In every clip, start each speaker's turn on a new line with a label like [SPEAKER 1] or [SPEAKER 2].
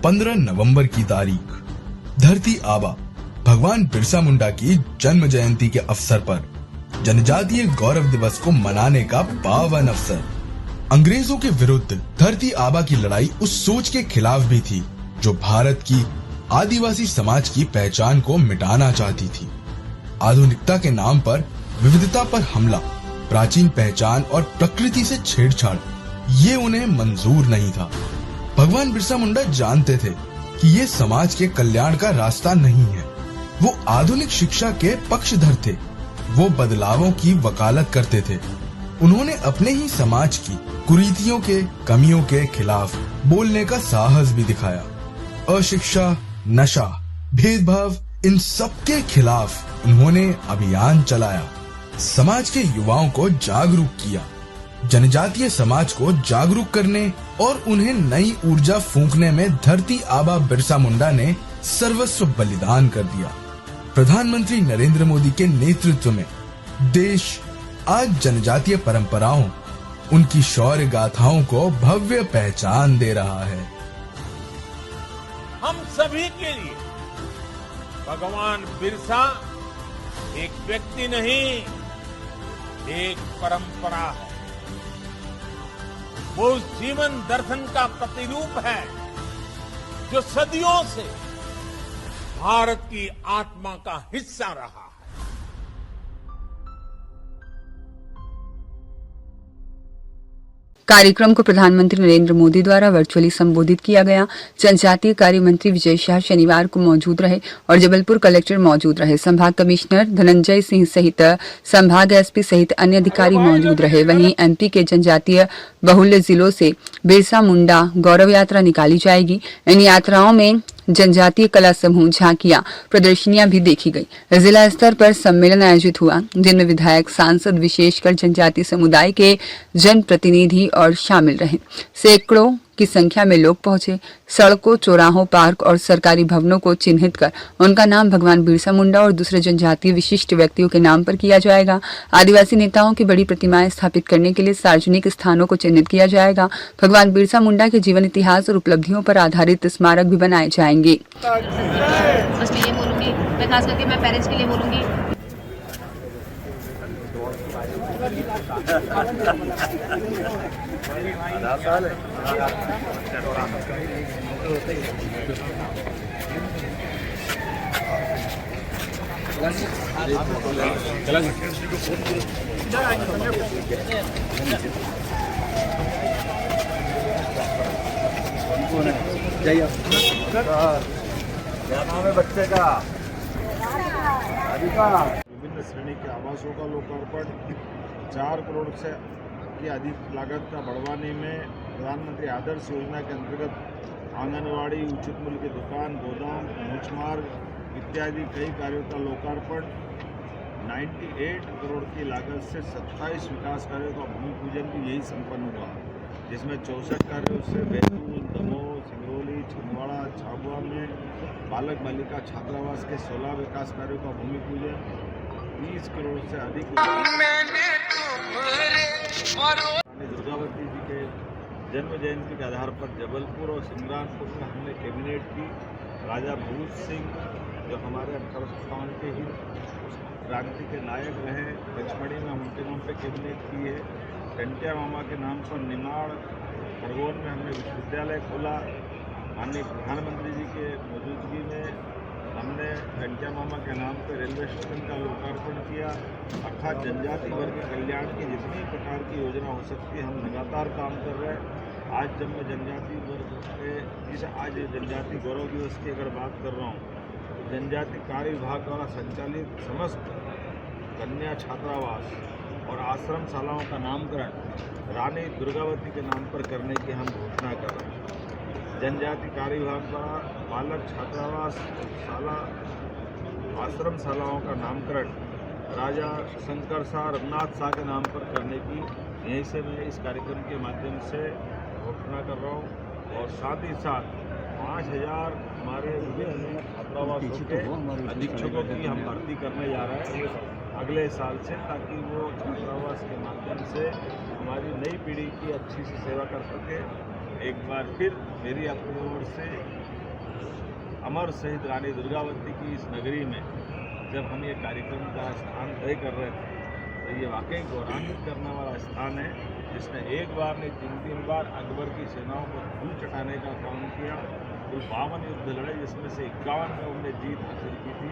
[SPEAKER 1] 15 नवंबर की तारीख, धरती आबा भगवान बिरसा मुंडा की जन्म जयंती के अवसर पर जनजातीय गौरव दिवस को मनाने का पावन अवसर। अंग्रेजों के विरुद्ध धरती आबा की लड़ाई उस सोच के खिलाफ भी थी जो भारत की आदिवासी समाज की पहचान को मिटाना चाहती थी। आधुनिकता के नाम पर विविधता पर हमला, प्राचीन पहचान और प्रकृति से छेड़छाड़, ये उन्हें मंजूर नहीं था। भगवान बिरसा मुंडा जानते थे कि ये समाज के कल्याण का रास्ता नहीं है। वो आधुनिक शिक्षा के पक्षधर थे। वो बदलावों की वकालत करते थे। उन्होंने अपने ही समाज की कुरीतियों के, कमियों के खिलाफ बोलने का साहस भी दिखाया। अशिक्षा, नशा, भेदभाव, इन सब के खिलाफ उन्होंने अभियान चलाया। समाज के युवाओं को जागरूक किया। जनजातीय समाज को जागरूक करने और उन्हें नई ऊर्जा फूंकने में धरती आबा बिरसा मुंडा ने सर्वस्व बलिदान कर दिया। प्रधानमंत्री नरेंद्र मोदी के नेतृत्व में देश आज जनजातीय परंपराओं, उनकी शौर्य गाथाओं को भव्य पहचान दे रहा है।
[SPEAKER 2] हम सभी के लिए भगवान बिरसा एक व्यक्ति नहीं, एक परंपरा है। वो उस जीवन दर्शन का प्रतिरूप है जो सदियों से भारत की आत्मा का हिस्सा रहा है।
[SPEAKER 3] कार्यक्रम को प्रधानमंत्री नरेंद्र मोदी द्वारा वर्चुअली संबोधित किया गया। जनजातीय कार्य मंत्री विजय शाह शनिवार को मौजूद रहे और जबलपुर कलेक्टर मौजूद रहे। संभाग कमिश्नर धनंजय सिंह सहित संभाग एसपी सहित अन्य अधिकारी मौजूद रहे। वहीं एमपी के जनजातीय बहुल्य जिलों से बिरसा मुंडा गौरव यात्रा निकाली जाएगी। इन यात्राओं में जनजातीय कला समूह, झांकियां, प्रदर्शनियां भी देखी गई। जिला स्तर पर सम्मेलन आयोजित हुआ जिनमें विधायक, सांसद, विशेषकर जनजातीय समुदाय के जनप्रतिनिधि और शामिल रहे। सैकड़ों की संख्या में लोग पहुंचे। सड़कों, चौराहों, पार्क और सरकारी भवनों को चिन्हित कर उनका नाम भगवान बिरसा मुंडा और दूसरे जनजातीय विशिष्ट व्यक्तियों के नाम पर किया जाएगा। आदिवासी नेताओं की बड़ी प्रतिमाएं स्थापित करने के लिए सार्वजनिक स्थानों को चिन्हित किया जाएगा। भगवान बिरसा मुंडा के जीवन, इतिहास और उपलब्धियों पर आधारित स्मारक भी बनाए जाएंगे।
[SPEAKER 4] बस मैं ये बोलूंगी, मैं खास करके मैं पेरेंट्स के लिए बोलूंगी।
[SPEAKER 5] क्या नाम है बच्चे का? विभिन्न श्रेणी के आवासों का लोकार्पण, 4 करोड़ से की अधिक लागत का बढ़वानी में प्रधानमंत्री आदर्श योजना के अंतर्गत आंगनवाड़ी, उचित मूल्य की दुकान, गोदाम, पहुंच मार्ग इत्यादि कई कार्यों का लोकार्पण। 98 करोड़ की लागत से 27 विकास कार्यों का भूमि पूजन भी यही संपन्न हुआ, जिसमें 64 कार्यों से बैतूल, दमोह, सिंगरौली, छिंदवाड़ा, झाबुआ में बालक बालिका छात्रावास के 16 विकास कार्यों का भूमि पूजन। 30 करोड़ से अधिक रानी दुर्गावती जी के जन्म जयंती के आधार पर जबलपुर और सिमरानपुर में हमने कैबिनेट की। राजा भूज सिंह जो हमारे 1857 के ही क्रांति के नायक रहे, पचमढ़ी में उनके नाम पे कैबिनेट की है। टंटिया मामा के नाम पर निमाड़, खरगोन में हमने विश्वविद्यालय खोला। माननीय प्रधानमंत्री जी के मौजूदगी में हमने टंटिया मामा के नाम पर रेलवे स्टेशन का लोकार्पण किया। अर्थात जनजाति वर्ग के कल्याण की जितनी प्रकार की योजना हो सकती है हम लगातार काम कर रहे हैं। आज जब मैं जनजाति वर्ग के आज जनजाति गौरव दिवस की अगर बात कर रहा हूँ, जनजाति कार्य विभाग द्वारा संचालित समस्त कन्या छात्रावास और आश्रम शालाओं का नामकरण रानी दुर्गावती के नाम पर करने की हम घोषणा कर रहे हैं। जनजाति कार्य विभाग द्वारा बालक छात्रावास, शाला, आश्रम शालाओं का नामकरण राजा शंकर शाह, रघुनाथ शाह के नाम पर करने की यहीं से मैं इस कार्यक्रम के माध्यम से घोषणा कर रहा हूँ। और साथ ही साथ 5000 हमारे विभिन्न छात्रावासों के अधीक्षकों की हम भर्ती करने जा रहे हैं अगले साल से, ताकि वो छात्रावास के माध्यम से हमारी नई पीढ़ी की अच्छी सी सेवा कर सके। एक बार फिर मेरी अपनी ओर से अमर शहीद रानी दुर्गावती की इस नगरी में जब हम ये कार्यक्रम का स्थान तय कर रहे थे तो ये वाकई गौरवान्वित करने वाला स्थान है, जिसने एक बार नहीं 3 बार अकबर की सेनाओं को धूल चटाने का काम किया। कुल 52 युद्ध लड़े, जिसमें से 51 में उन्होंने जीत हासिल की थी।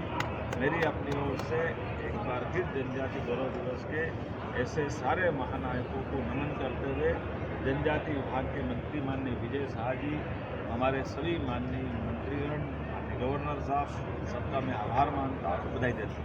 [SPEAKER 5] मेरी अपनी ओर से एक बार फिर जनजाति गौरव दिवस के ऐसे सारे महानायकों को नमन करते हुए जनजाति विभाग के मंत्री माननीय विजय शाह जी, हमारे सभी माननीय मंत्रीगण, माननीय गवर्नर साहब, सबका मैं आभार मानता हूँ, बधाई देता हूँ।